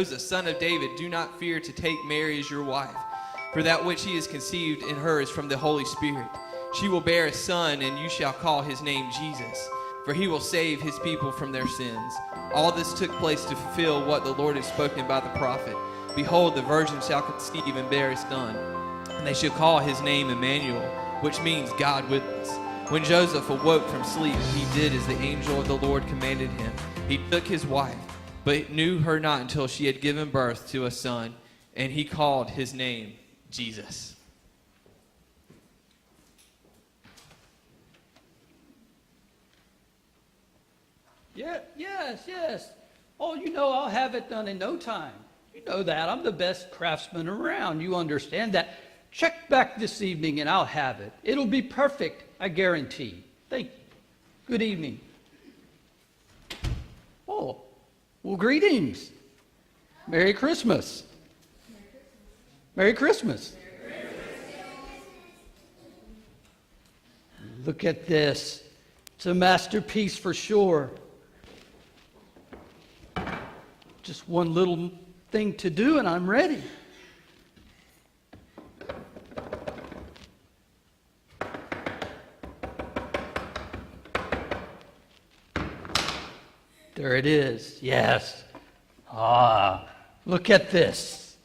The son of David, do not fear to take Mary as your wife, for that which he is conceived in her is from the Holy Spirit. She will bear a son, and you shall call his name Jesus, for he will save his people from their sins. All this took place to fulfill what the Lord had spoken by the prophet. Behold, the virgin shall conceive and bear a son, and they shall call his name Emmanuel, which means God with us. When Joseph awoke from sleep, he did as the angel of the Lord commanded him. He took his wife, but knew her not until she had given birth to a son, and he called his name Jesus. Yeah, yes. Oh, I'll have it done in no time. You know that. I'm the best craftsman around. You understand that. Check back this evening and I'll have it. It'll be perfect, I guarantee. Thank you. Good evening. Oh, well, greetings. Merry Christmas. Merry Christmas. Look at this. It's a masterpiece for sure. Just one little thing to do and I'm ready. There it is. Yes. Look at this.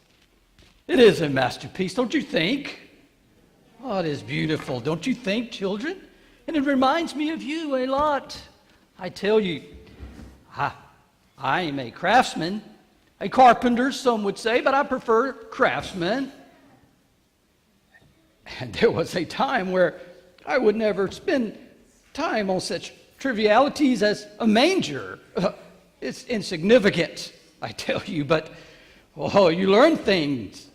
It is a masterpiece, don't you think? Oh, it is beautiful, don't you think, children? And it reminds me of you a lot. I tell you, I am a craftsman, a carpenter, some would say, but I prefer craftsman. And there was a time where I would never spend time on such trivialities as a manger. It's insignificant, I tell you, but you learn things.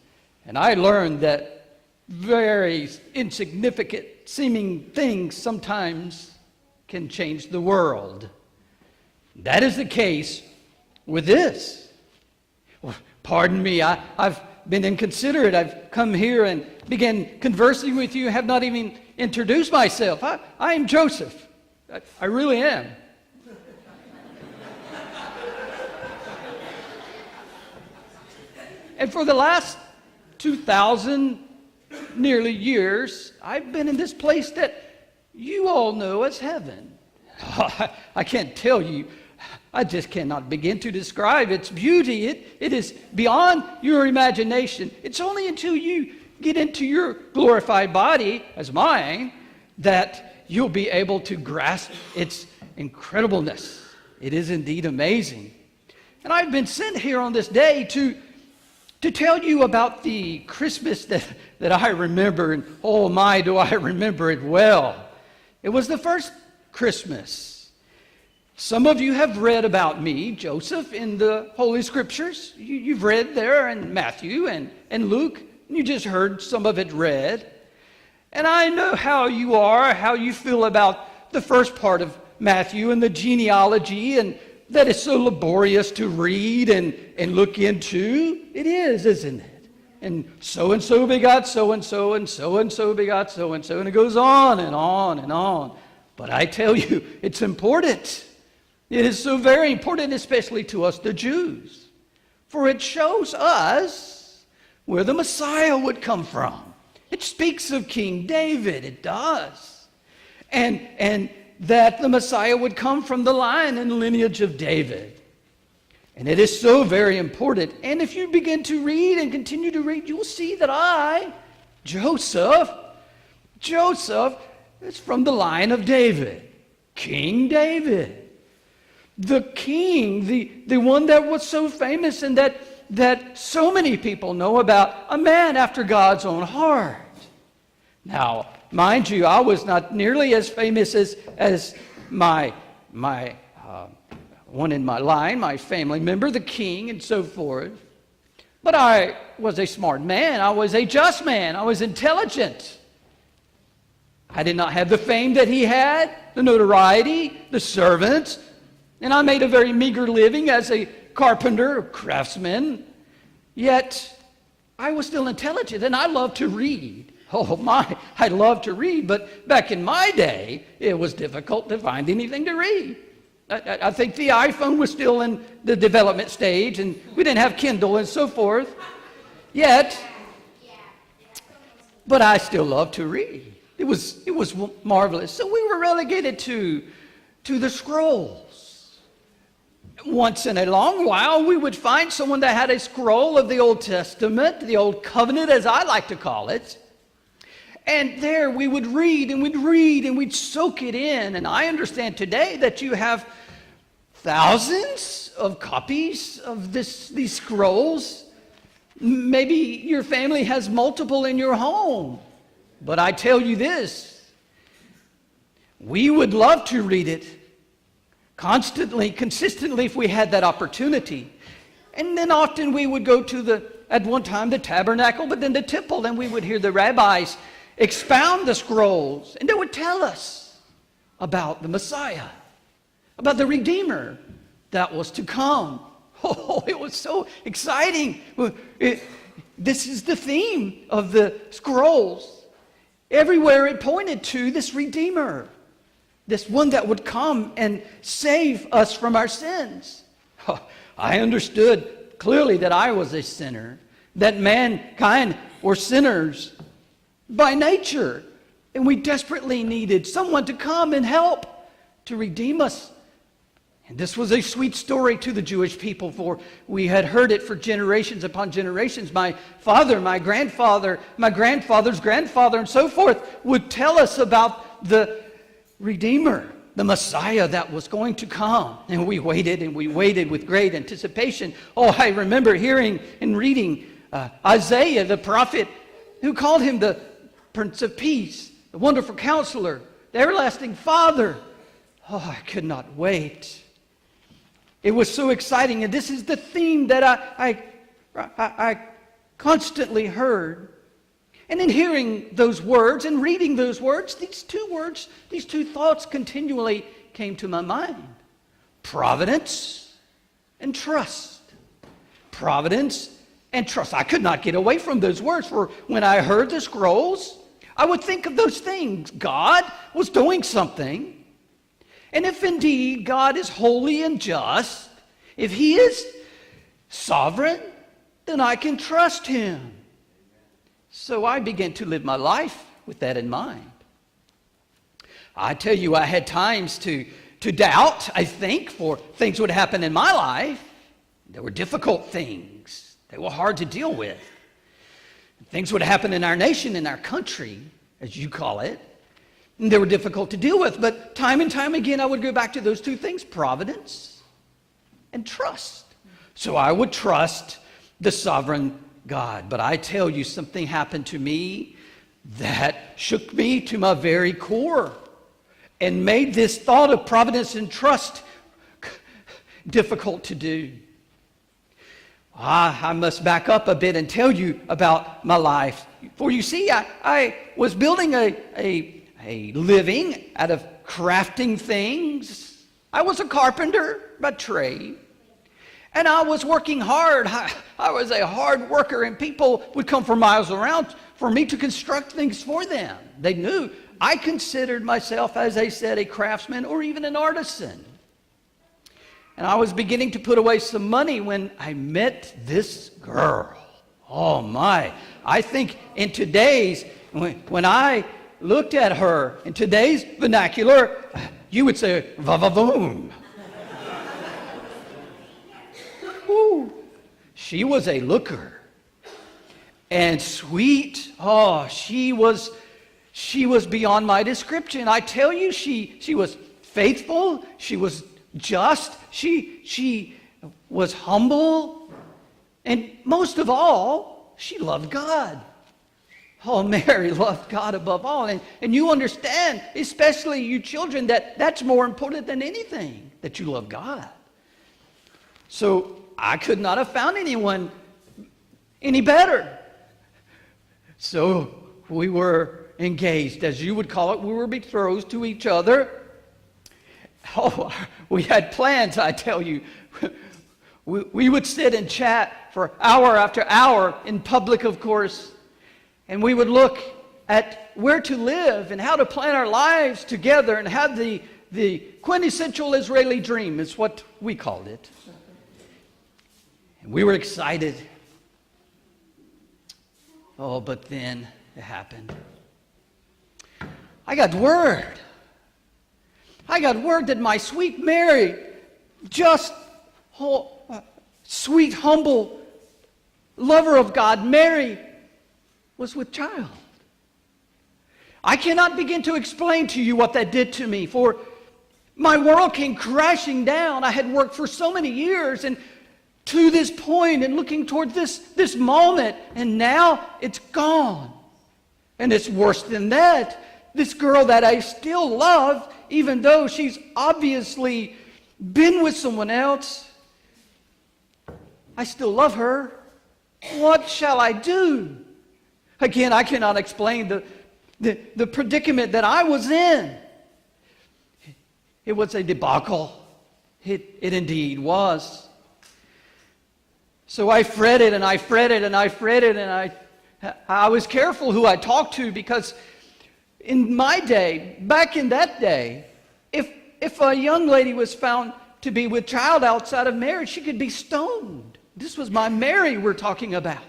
And I learned that very insignificant seeming things sometimes can change the world. That is the case with this. Well, pardon me, I've been inconsiderate. I've come here and began conversing with you, have not even introduced myself. I am Joseph. I really am. And for the last 2,000 nearly years, I've been in this place that you all know as heaven. I can't tell you. I just cannot begin to describe its beauty. It is beyond your imagination. It's only until you get into your glorified body, as mine, that you'll be able to grasp its incredibleness. It is indeed amazing. And I've been sent here on this day to tell you about the Christmas that I remember, and oh my, do I remember it well. It was the first Christmas. Some of you have read about me, Joseph, in the Holy Scriptures. You've read there in Matthew and Luke, and you just heard some of it read. And I know how you are, how you feel about the first part of Matthew and the genealogy, and that is so laborious to read and look into. It is, isn't it? And so begot so-and-so, and so begot so-and-so, and it goes on and on and on. But I tell you, it's important. It is so very important, especially to us, the Jews. For it shows us where the Messiah would come from. It speaks of King David, it does. And that the Messiah would come from the line and lineage of David. And it is so very important. And if you begin to read and continue to read, you will see that Joseph is from the line of David. King David. The king, the one that was so famous and that so many people know about, a man after God's own heart. Now, mind you, I was not nearly as famous as my one in my line, my family member, the king, and so forth. But I was a smart man. I was a just man. I was intelligent. I did not have the fame that he had, the notoriety, the servants, and I made a very meager living as a carpenter, a craftsman. Yet, I was still intelligent, and I loved to read. Oh my, I love to read, but back in my day, it was difficult to find anything to read. I think the iPhone was still in the development stage, and we didn't have Kindle and so forth yet. But I still loved to read. It was marvelous. So we were relegated to the scrolls. Once in a long while, we would find someone that had a scroll of the Old Testament, the Old Covenant, as I like to call it. And there we would read and we'd soak it in. And I understand today that you have thousands of copies of these scrolls. Maybe your family has multiple in your home. But I tell you this, we would love to read it constantly, consistently if we had that opportunity. And then often we would go to at one time, the tabernacle, but then the temple, and we would hear the rabbis expound the scrolls, and they would tell us about the Messiah, about the Redeemer that was to come. Oh, it was so exciting. This is the theme of the scrolls. Everywhere it pointed to this Redeemer, this one that would come and save us from our sins. I understood clearly that I was a sinner, that mankind were sinners by nature, and we desperately needed someone to come and help to redeem us. And this was a sweet story to the Jewish people, for we had heard it for generations upon generations. My father, my grandfather, my grandfather's grandfather, and so forth would tell us about the Redeemer, the Messiah that was going to come. And we waited with great anticipation. Oh, I remember hearing and reading Isaiah, the prophet, who called him the Prince of Peace, the Wonderful Counselor, the Everlasting Father. Oh, I could not wait. It was so exciting, and this is the theme that I constantly heard. And in hearing those words and reading those words, these two thoughts continually came to my mind. Providence and trust. Providence and trust. I could not get away from those words, for when I heard the scrolls, I would think of those things. God was doing something. And if indeed God is holy and just, if He is sovereign, then I can trust Him. So I began to live my life with that in mind. I tell you, I had times to doubt, I think, for things would happen in my life. There were difficult things. They were hard to deal with. Things would happen in our nation, in our country, as you call it. And they were difficult to deal with, but time and time again I would go back to those two things, providence and trust. So I would trust the sovereign God. But I tell you, something happened to me that shook me to my very core and made this thought of providence and trust difficult to do. I must back up a bit and tell you about my life. For you see, I was building a living out of crafting things. I was a carpenter by trade, and I was working hard. I was a hard worker, and people would come from miles around for me to construct things for them. They knew I considered myself, as I said, a craftsman or even an artisan. And I was beginning to put away some money when I met this girl. Oh my, I think in today's, when I looked at her in today's vernacular, you would say, va-va-voom. She was a looker. And sweet, oh, she was beyond my description. I tell you, she was faithful, she was just, she was humble, and most of all, she loved God. Oh, Mary loved God above all. And you understand, especially you children, that's more important than anything, that you love God. So I could not have found anyone any better. So we were engaged, as you would call it. We were betrothed to each other. Oh, we had plans, I tell you. We would sit and chat for hour after hour in public, of course. And we would look at where to live and how to plan our lives together and have the the quintessential Israeli dream is what we called it. And we were excited. Oh, but then it happened. I got word that my sweet Mary, just sweet, humble lover of God, Mary, was with child. I cannot begin to explain to you what that did to me, for my world came crashing down. I had worked for so many years, and to this point, and looking toward this moment, and now it's gone. And it's worse than that. This girl that I still love, even though she's obviously been with someone else, I still love her. What shall I do? Again, I cannot explain the predicament that I was in. It was a debacle. It indeed was. So I fretted and I fretted and I fretted, and I was careful who I talked to, because in my day, back in that day, if a young lady was found to be with child outside of marriage, she could be stoned. This was my Mary we're talking about.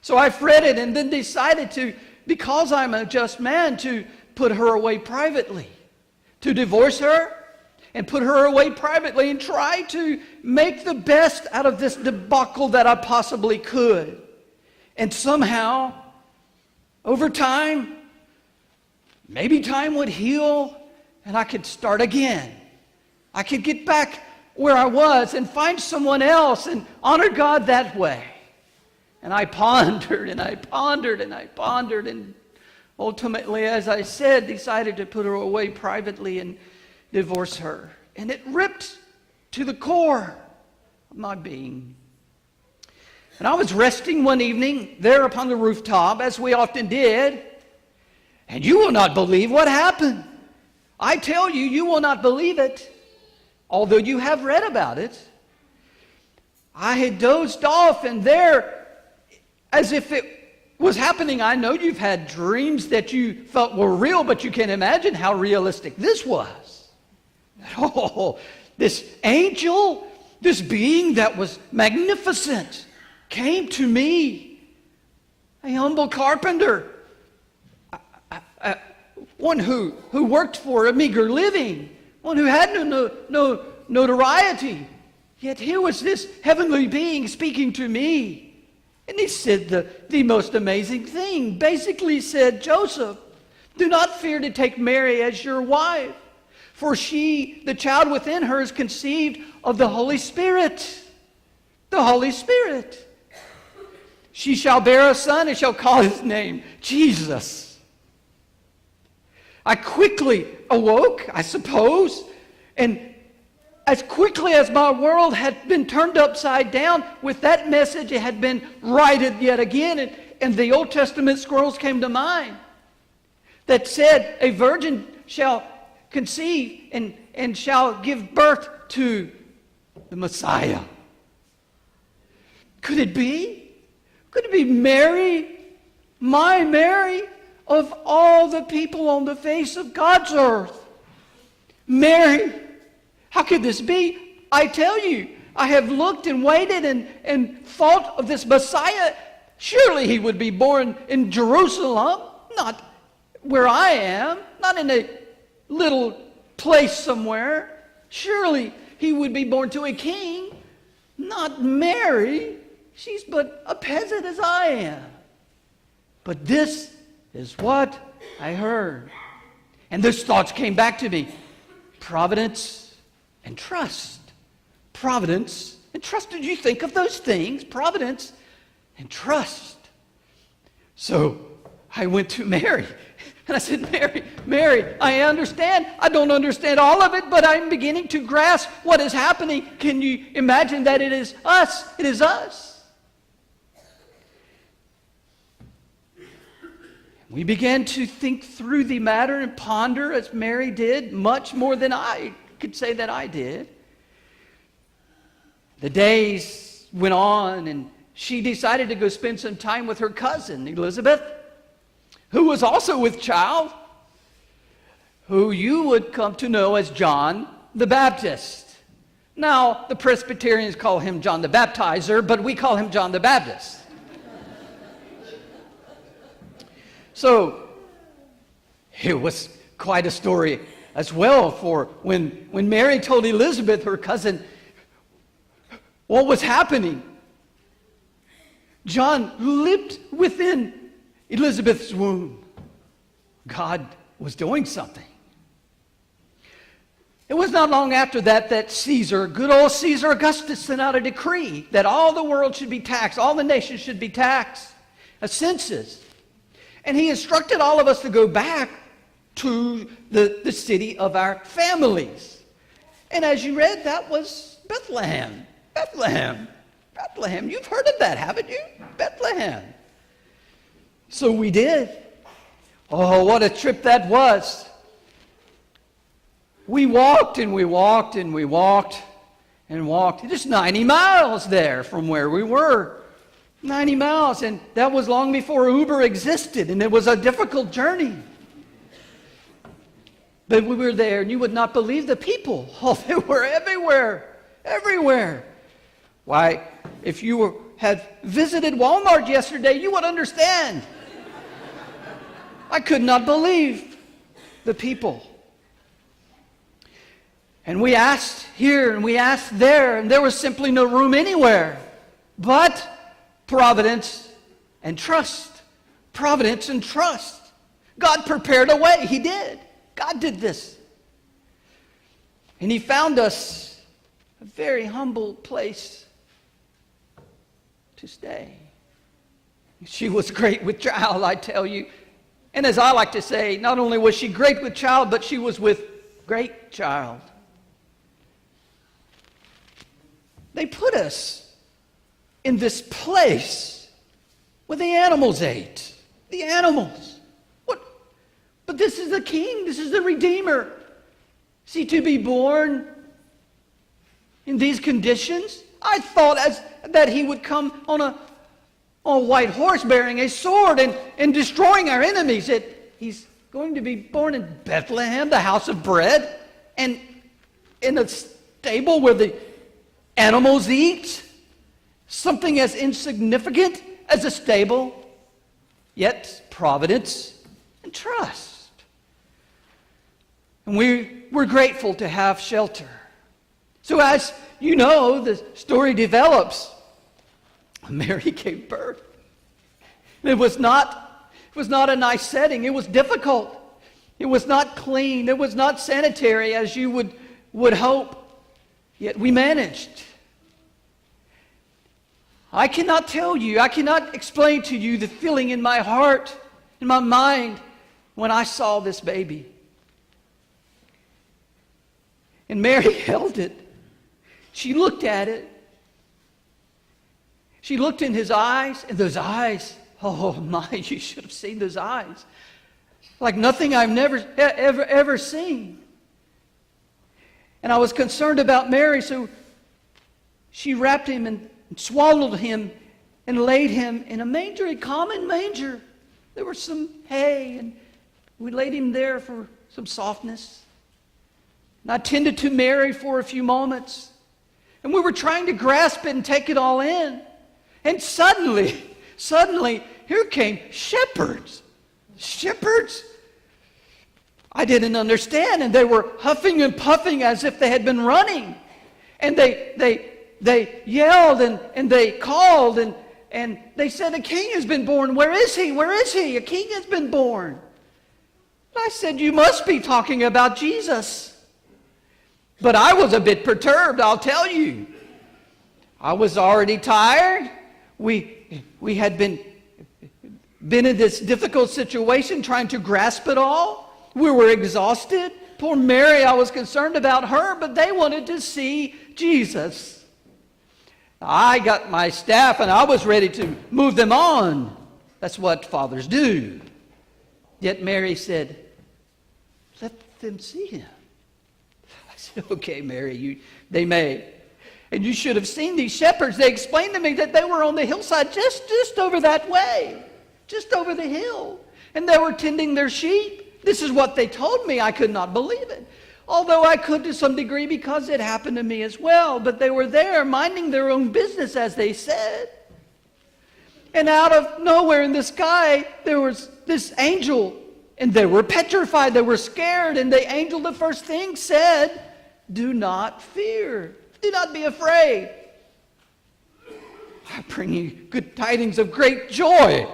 So I fretted and then decided to, because I'm a just man, to put her away privately, to divorce her and put her away privately, and try to make the best out of this debacle that I possibly could. And somehow, over time, maybe time would heal and I could start again. I could get back where I was and find someone else and honor God that way. And I pondered and I pondered and I pondered, and ultimately, as I said, decided to put her away privately and divorce her. And it ripped to the core of my being. And I was resting one evening there upon the rooftop, as we often did, and you will not believe what happened. I tell you, you will not believe it, although you have read about it. I had dozed off, and there, as if it was happening, I know you've had dreams that you felt were real, but you can't imagine how realistic this was. Oh, this angel, this being that was magnificent, came to me, a humble carpenter, one who worked for a meager living, one who had no notoriety. Yet here was this heavenly being speaking to me. And he said the most amazing thing. Basically said, Joseph, do not fear to take Mary as your wife, for she, the child within her, is conceived of the Holy Spirit. The Holy Spirit. She shall bear a son and shall call his name Jesus. I quickly awoke, I suppose, and as quickly as my world had been turned upside down with that message, it had been righted yet again, and the Old Testament scrolls came to mind that said, a virgin shall conceive and shall give birth to the Messiah. Could it be? Could it be Mary, my Mary, of all the people on the face of God's earth? Mary, how could this be? I tell you, I have looked and waited and thought of this Messiah. Surely he would be born in Jerusalem, not where I am, not in a little place somewhere. Surely he would be born to a king, not Mary. She's but a peasant as I am. But this is what I heard. And those thoughts came back to me. Providence and trust. Providence and trust. Did you think of those things? Providence and trust. So I went to Mary. And I said, Mary, I understand. I don't understand all of it, but I'm beginning to grasp what is happening. Can you imagine that it is us? It is us. We began to think through the matter and ponder, as Mary did, much more than I could say that I did. The days went on, and she decided to go spend some time with her cousin, Elizabeth, who was also with child. who you would come to know as John the Baptist. Now, the Presbyterians call him John the Baptizer, but we call him John the Baptist. So, it was quite a story as well for when Mary told Elizabeth, her cousin, what was happening. John lived within Elizabeth's womb. God was doing something. It was not long after that Caesar, good old Caesar Augustus, sent out a decree that all the world should be taxed, all the nations should be taxed, a census. And he instructed all of us to go back to the city of our families. And as you read, that was Bethlehem. Bethlehem. Bethlehem. You've heard of that, haven't you? Bethlehem. So we did. Oh, what a trip that was. We walked and we walked and we walked and walked. Just 90 miles there from where we were. 90 miles. And that was long before Uber existed. And it was a difficult journey. But we were there and you would not believe the people. Oh, they were everywhere. Everywhere. Why, if you had visited Walmart yesterday, you would understand. I could not believe the people. And we asked here and we asked there, and there was simply no room anywhere but providence and trust. Providence and trust. God prepared a way. He did. God did this. And He found us a very humble place to stay. She was great with child, I tell you. And as I like to say, not only was she great with child, but she was with great child. They put us in this place where the animals ate. The animals. What? But this is the King. This is the Redeemer. Is He to be born in these conditions? I thought that He would come on a white horse bearing a sword and destroying our enemies. He's going to be born in Bethlehem, the house of bread, and in a stable where the animals eat. Something as insignificant as a stable, yet providence and trust. And we're grateful to have shelter. So as you know, the story develops. Mary gave birth. It was not a nice setting. It was difficult. It was not clean. It was not sanitary as you would hope. Yet we managed. I cannot tell you, I cannot explain to you the feeling in my heart, in my mind, when I saw this baby. And Mary held it. She looked at it. She looked in His eyes, and those eyes, oh my, you should have seen those eyes. Like nothing I've ever seen. And I was concerned about Mary, so she wrapped Him and swallowed Him and laid Him in a manger, a common manger. There was some hay, and we laid Him there for some softness. And I tended to Mary for a few moments. And we were trying to grasp it and take it all in. And suddenly, here came shepherds. Shepherds? I didn't understand, and they were huffing and puffing as if they had been running. And they yelled and they called and they said, "A king has been born. Where is he? Where is he? A king has been born." And I said, "You must be talking about Jesus." But I was a bit perturbed, I'll tell you. I was already tired. We had been in this difficult situation trying to grasp it all. We were exhausted. Poor Mary, I was concerned about her, but they wanted to see Jesus. I got my staff and I was ready to move them on. That's what fathers do. Yet Mary said, "Let them see Him." I said, "Okay, Mary, they may." And you should have seen these shepherds. They explained to me that they were on the hillside just over that way, just over the hill. And they were tending their sheep. This is what they told me. I could not believe it. Although I could to some degree because it happened to me as well. But they were there minding their own business, as they said. And out of nowhere in the sky, there was this angel. And they were petrified. They were scared. And the angel, the first thing, said, "Do not fear. Do not be afraid. I bring you good tidings of great joy."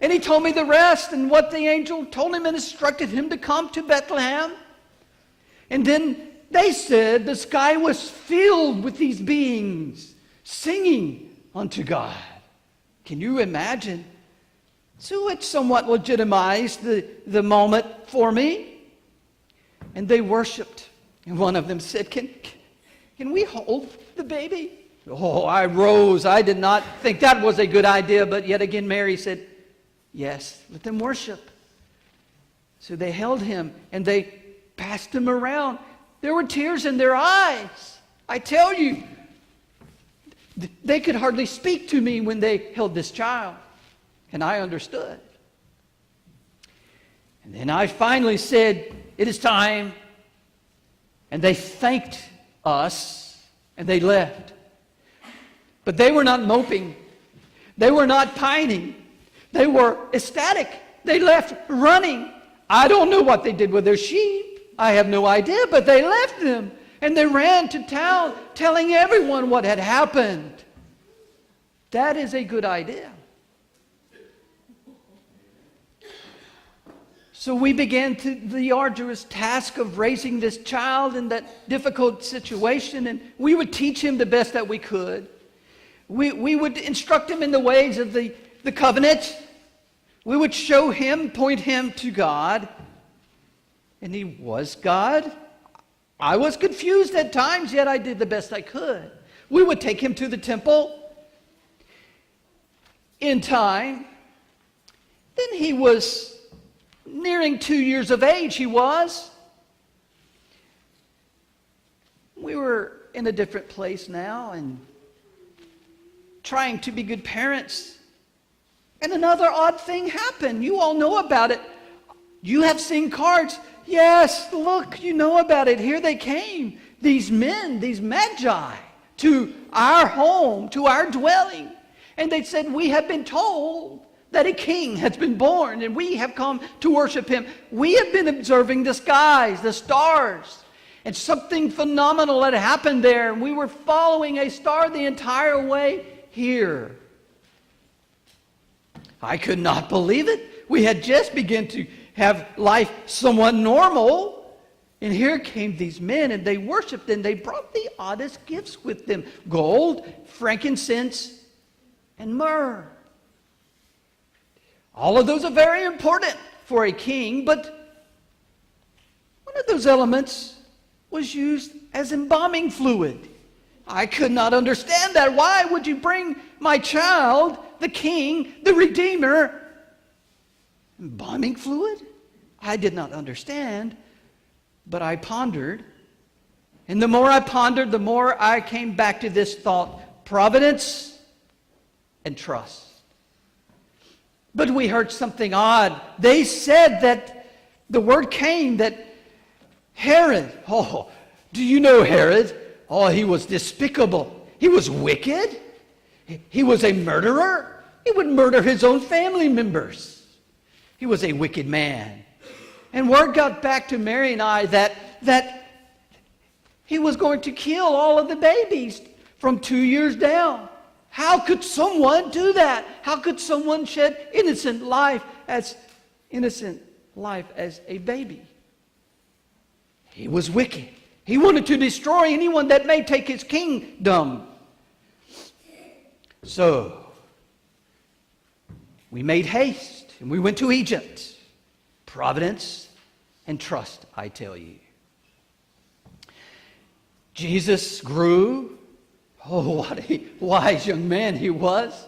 And he told me the rest and what the angel told him and instructed him to come to Bethlehem. And then they said the sky was filled with these beings singing unto God. Can you imagine? So it somewhat legitimized the moment for me. And they worshiped. And one of them said, can we hold the baby? Oh, I rose. I did not think that was a good idea. But yet again, Mary said, "Yes, let them worship." So they held him and they passed him around. There were tears in their eyes. I tell you, they could hardly speak to me when they held this child. And I understood. And then I finally said, "It is time." And they thanked us and they left. But they were not moping. They were not pining. They were ecstatic. They left running. I don't know what they did with their sheep. I have no idea, but they left them. And they ran to town telling everyone what had happened. That is a good idea. So we began the arduous task of raising this child in that difficult situation, and we would teach him the best that we could. We would instruct him in the ways of the covenant. We would show him, point him to God. And he was God. I was confused at times, yet I did the best I could. We would take him to the temple. In time, then he was nearing 2 years of age, he was. We were in a different place now and trying to be good parents. And another odd thing happened. You all know about it. You have seen cards. Yes, look, you know about it. Here they came. These men, these magi, to our home, to our dwelling. And they said, "We have been told that a king has been born, and we have come to worship him. We have been observing the skies, the stars, and something phenomenal had happened there. And we were following a star the entire way here." I could not believe it. We had just begun to have life somewhat normal. And here came these men, and they worshiped, and they brought the oddest gifts with them: gold, frankincense, and myrrh. All of those are very important for a king, but one of those elements was used as embalming fluid. I could not understand that. Why would you bring my child, the king, the Redeemer, embalming fluid? I did not understand, but I pondered. And the more I pondered, the more I came back to this thought: providence and trust. But we heard something odd. They said that the word came that Herod, do you know Herod? He was despicable. He was wicked. He was a murderer. He would murder his own family members. He was a wicked man. And word got back to Mary and I that he was going to kill all of the babies from 2 years down. How could someone do that? How could someone shed innocent life as a baby? He was wicked. He wanted to destroy anyone that may take his kingdom. So we made haste and we went to Egypt. Providence and trust, I tell you. Jesus grew. Oh, what a wise young man he was.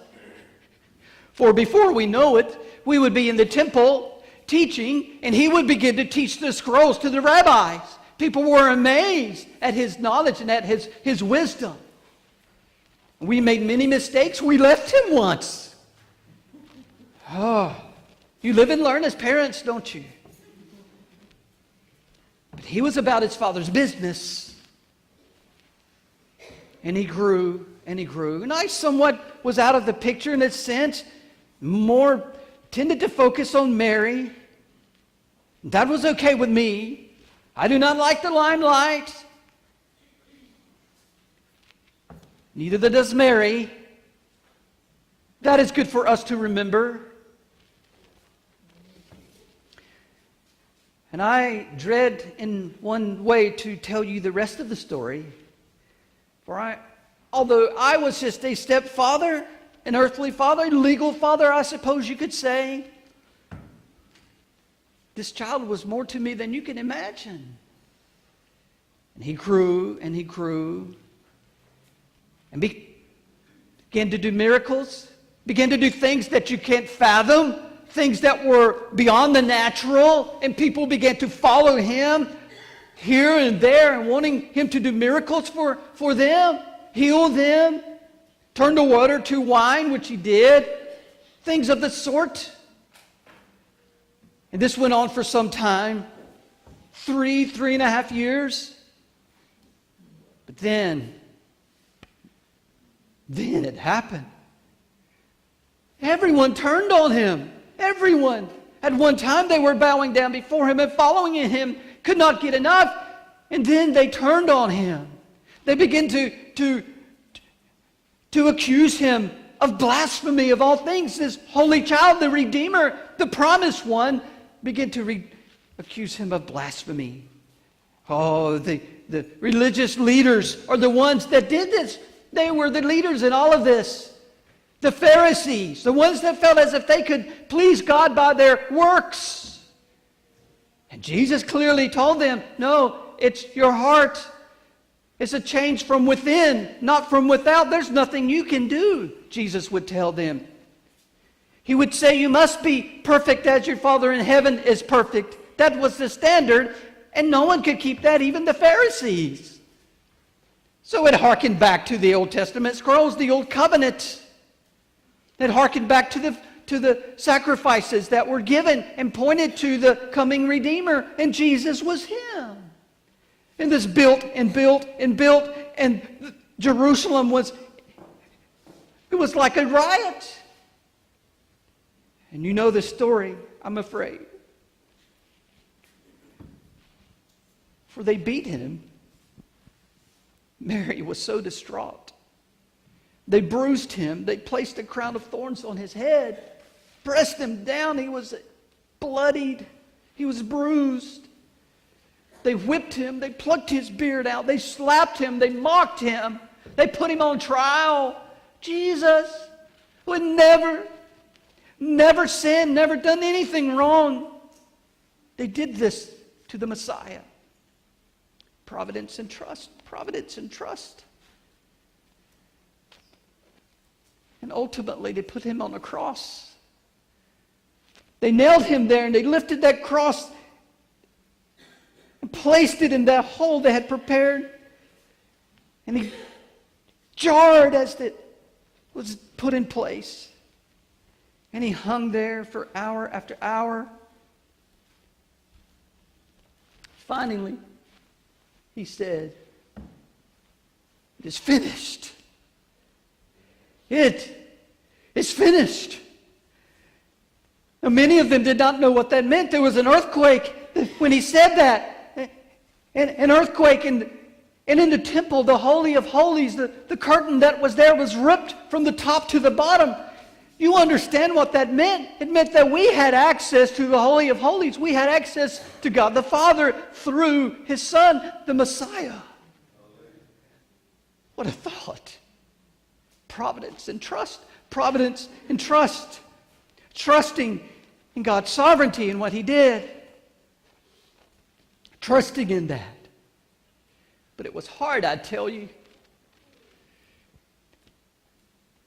For before we know it, we would be in the temple teaching, and he would begin to teach the scrolls to the rabbis. People were amazed at his knowledge and at his wisdom. We made many mistakes. We left him once. You live and learn as parents, don't you? He was about his Father's business. And he grew and he grew. And I somewhat was out of the picture in a sense, more tended to focus on Mary. That was okay with me. I do not like the limelight. Neither does Mary. That is good for us to remember. And I dread in one way to tell you the rest of the story. For although I was just a stepfather, an earthly father, a legal father, I suppose you could say, this child was more to me than you can imagine. And he grew and he grew and began to do miracles, began to do things that you can't fathom, things that were beyond the natural, and people began to follow him here and there and wanting him to do miracles for them, heal them, turn the water to wine, which he did, things of the sort. And this went on for some time, 3.5 years. But then it happened. Everyone turned on him. Everyone. At one time they were bowing down before him and following him, could not get enough. And then they turned on him. They began to accuse him of blasphemy of all things. This holy child, the Redeemer, the promised one, began to accuse him of blasphemy. Oh, the religious leaders are the ones that did this. They were the leaders in all of this. The Pharisees, the ones that felt as if they could please God by their works. And Jesus clearly told them, no, it's your heart. It's a change from within, not from without. There's nothing you can do, Jesus would tell them. He would say, you must be perfect as your Father in heaven is perfect. That was the standard, and no one could keep that, even the Pharisees. So it harkened back to the Old Testament scrolls, the Old Covenant. It harkened back to the sacrifices that were given and pointed to the coming Redeemer, and Jesus was him. And this built and built and built, and Jerusalem was like a riot. And you know the story, I'm afraid. For they beat him. Mary was so distraught. They bruised him. They placed a crown of thorns on his head, pressed him down. He was bloodied. He was bruised. They whipped him. They plucked his beard out. They slapped him. They mocked him. They put him on trial. Jesus would never sinned, never done anything wrong. They did this to the Messiah. Providence and trust. Providence and trust. And ultimately, they put him on a cross. They nailed him there, and they lifted that cross and placed it in that hole they had prepared. And he jarred as it was put in place. And he hung there for hour after hour. Finally, he said, it is finished. It is finished. Now, many of them did not know what that meant. There was an earthquake when he said that. An earthquake, and in the temple, the Holy of Holies, the curtain that was there was ripped from the top to the bottom. You understand what that meant? It meant that we had access to the Holy of Holies. We had access to God the Father through His Son, the Messiah. What a thought. Providence and trust. Providence and trust. Trusting in God's sovereignty and what He did. Trusting in that. But it was hard, I tell you.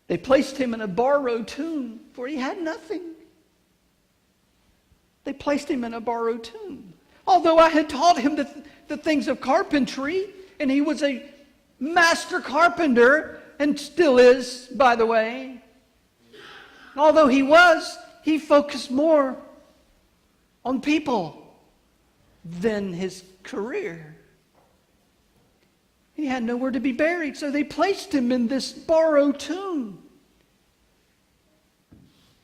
They placed him in a borrowed tomb, for he had nothing. They placed him in a borrowed tomb. Although I had taught him the things of carpentry, and he was a master carpenter, and still is, by the way. Although he focused more on people. than his career. He had nowhere to be buried, so they placed him in this borrowed tomb.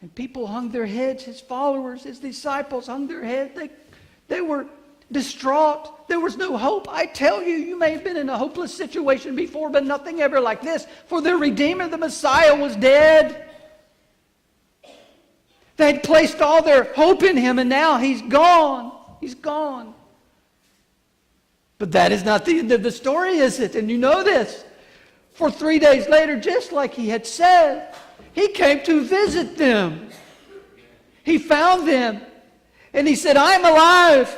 And people hung their heads, his followers, his disciples hung their heads. They were distraught. There was no hope. I tell you, you may have been in a hopeless situation before, but nothing ever like this. For their Redeemer, the Messiah, was dead. They had placed all their hope in him, and now he's gone. He's gone. But that is not the end of the story, is it? And you know this. For 3 days later, just like he had said, he came to visit them. He found them. And he said, I'm alive.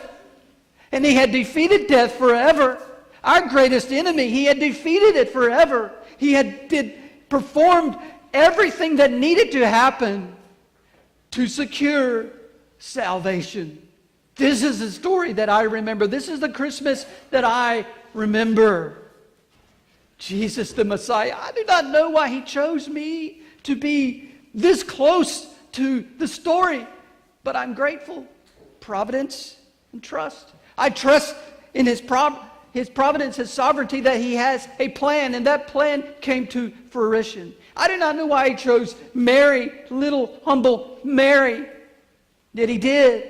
And he had defeated death forever. Our greatest enemy, he had defeated it forever. He had performed everything that needed to happen to secure salvation. This is the story that I remember. This is the Christmas that I remember. Jesus the Messiah. I do not know why he chose me to be this close to the story, but I'm grateful. Providence and trust. I trust in his providence, his sovereignty, that he has a plan, and that plan came to fruition. I do not know why he chose Mary, little humble Mary, yet he did.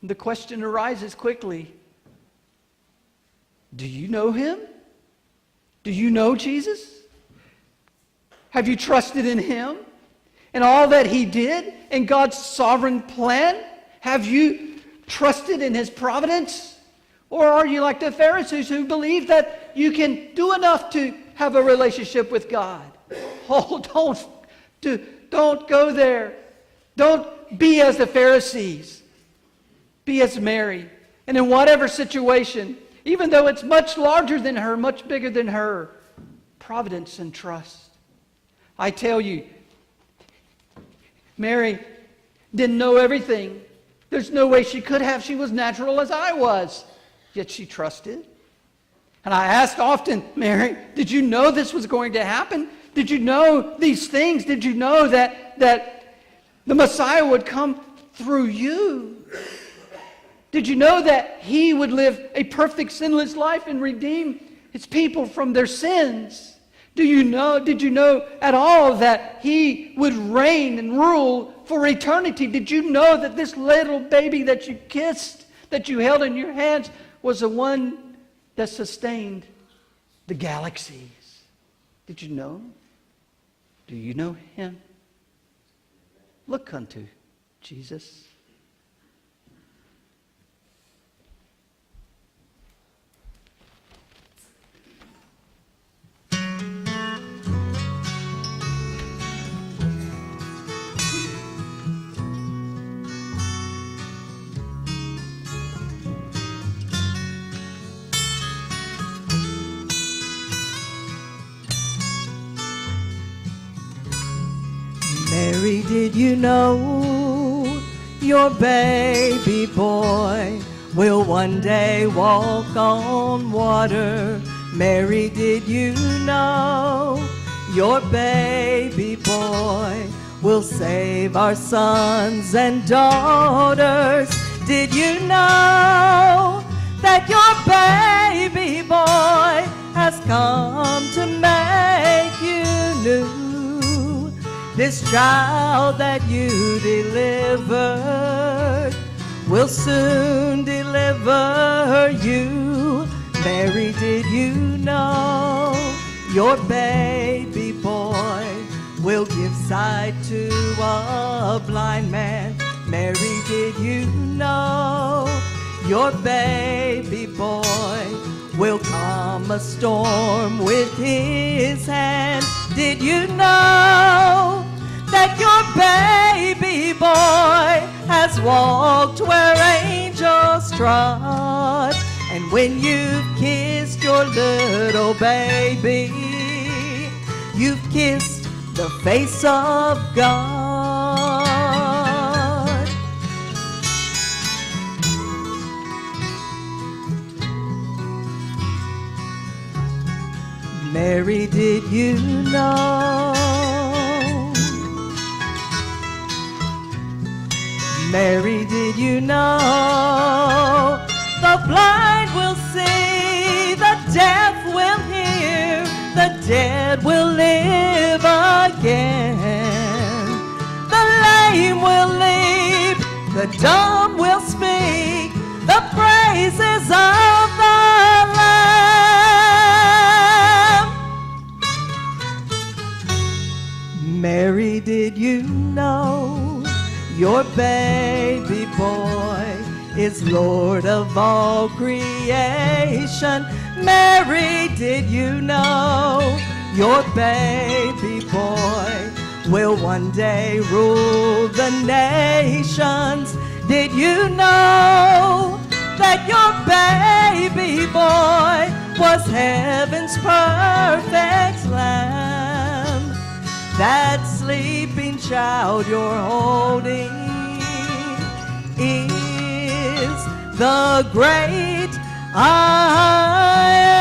And the question arises quickly. Do you know him? Do you know Jesus? Have you trusted in him and all that he did in God's sovereign plan? Have you trusted in his providence? Or are you like the Pharisees who believe that you can do enough to have a relationship with God? Oh, don't go there. Don't be as the Pharisees. Be as Mary. And in whatever situation, even though it's much larger than her, much bigger than her, providence and trust. I tell you, Mary didn't know everything. There's no way she could have. She was natural as I was. Yet she trusted. And I asked often, Mary, did you know this was going to happen? Did you know these things? Did you know that the Messiah would come through you? Did you know that he would live a perfect, sinless life and redeem his people from their sins? Did you know at all that he would reign and rule for eternity? Did you know that this little baby that you kissed, that you held in your hands, was the one that sustained the galaxies? Did you know? Do you know him? Look unto Jesus. Mary, did you know your baby boy will one day walk on water? Mary, did you know your baby boy will save our sons and daughters? Did you know that your baby boy has come to make you new? This child that you delivered will soon deliver you. Mary, did you know your baby boy will give sight to a blind man? Mary, did you know your baby boy will calm a storm with his hand? Did you know that your baby boy has walked where angels trod? And when you've kissed your little baby, you've kissed the face of God. Mary, did you know? Mary, did you know the blind will see, the deaf will hear, the dead will live again, the lame will leap, the dumb will speak, the praises of the Lamb. Mary, did you know your baby boy is Lord of all creation? Mary, did you know your baby boy will one day rule the nations? Did you know that your baby boy was heaven's perfect lamb? That sleeping child you're holding is the great I am.